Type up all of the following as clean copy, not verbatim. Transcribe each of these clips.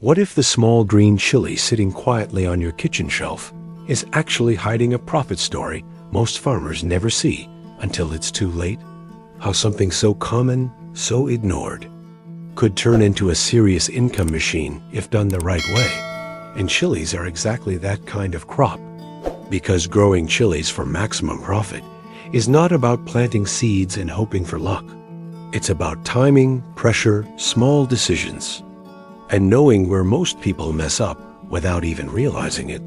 What if the small green chili sitting quietly on your kitchen shelf is actually hiding a profit story most farmers never see until it's too late? How something so common, so ignored, could turn into a serious income machine if done the right way. And chilies are exactly that kind of crop. Because growing chilies for maximum profit is not about planting seeds and hoping for luck. It's about timing, pressure, small decisions, and knowing where most people mess up without even realizing it.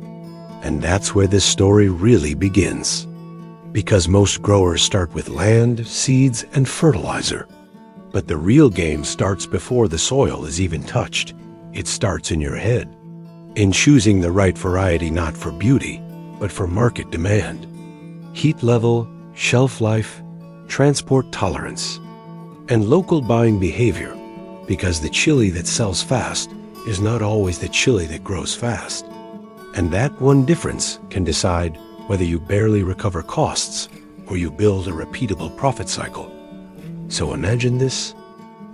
And that's where this story really begins. Because most growers start with land, seeds, and fertilizer. But the real game starts before the soil is even touched. It starts in your head. In choosing the right variety not for beauty, but for market demand. Heat level, shelf life, transport tolerance, and local buying behavior. Because the chili that sells fast is not always the chili that grows fast. And that one difference can decide whether you barely recover costs or you build a repeatable profit cycle. So imagine this.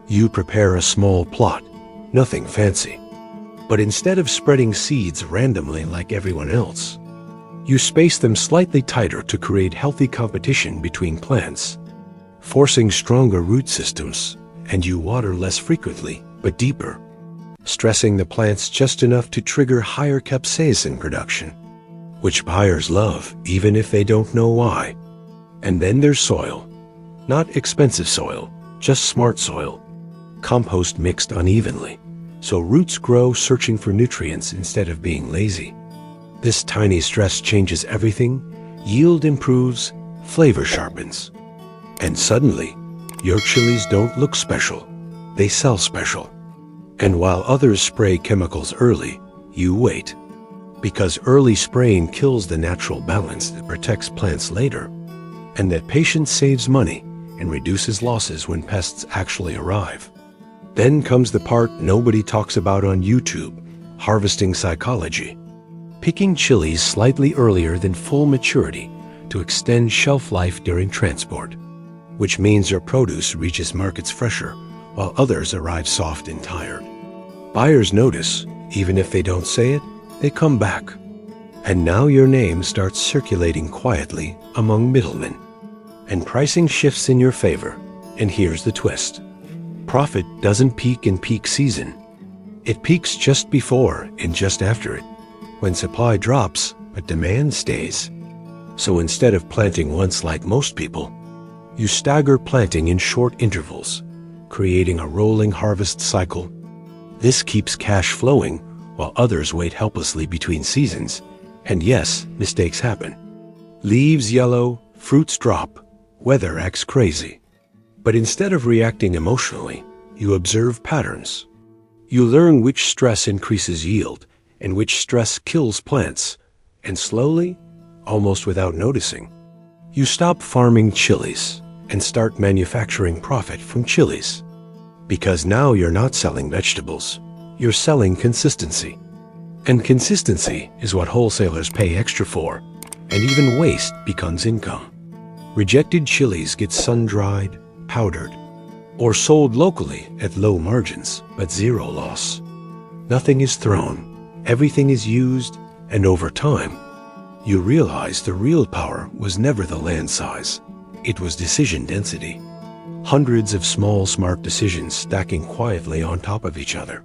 You prepare a small plot, nothing fancy. But instead of spreading seeds randomly like everyone else, you space them slightly tighter to create healthy competition between plants, forcing stronger root systems, and you water less frequently but deeper, stressing the plants just enough to trigger higher capsaicin production, which buyers love even if they don't know why. And then there's soil. Not expensive soil, just smart soil. Compost mixed unevenly, so roots grow searching for nutrients instead of being lazy. This tiny stress changes everything. Yield improves, flavor sharpens. And suddenly, your chilies don't look special, they sell special. And while others spray chemicals early, you wait. Because early spraying kills the natural balance that protects plants later. And that patience saves money and reduces losses when pests actually arrive. Then comes the part nobody talks about on YouTube, harvesting psychology. Picking chilies slightly earlier than full maturity to extend shelf life during transport, which means your produce reaches markets fresher while others arrive soft and tired. Buyers notice, even if they don't say it, they come back. And now your name starts circulating quietly among middlemen. And pricing shifts in your favor. And here's the twist. Profit doesn't peak in peak season. It peaks just before and just after it, when supply drops but demand stays. So instead of planting once like most people, you stagger planting in short intervals, creating a rolling harvest cycle. This keeps cash flowing while others wait helplessly between seasons. And yes, mistakes happen. Leaves yellow, fruits drop, weather acts crazy. But instead of reacting emotionally, you observe patterns. You learn which stress increases yield and which stress kills plants. And slowly, almost without noticing, you stop farming chilies and start manufacturing profit from chilies. Because now you're not selling vegetables, you're selling consistency. And consistency is what wholesalers pay extra for, and even waste becomes income. Rejected chilies get sun-dried, powdered, or sold locally at low margins, but zero loss. Nothing is thrown, everything is used, and over time, you realize the real power was never the land size, it was decision density. Hundreds of small, smart decisions stacking quietly on top of each other.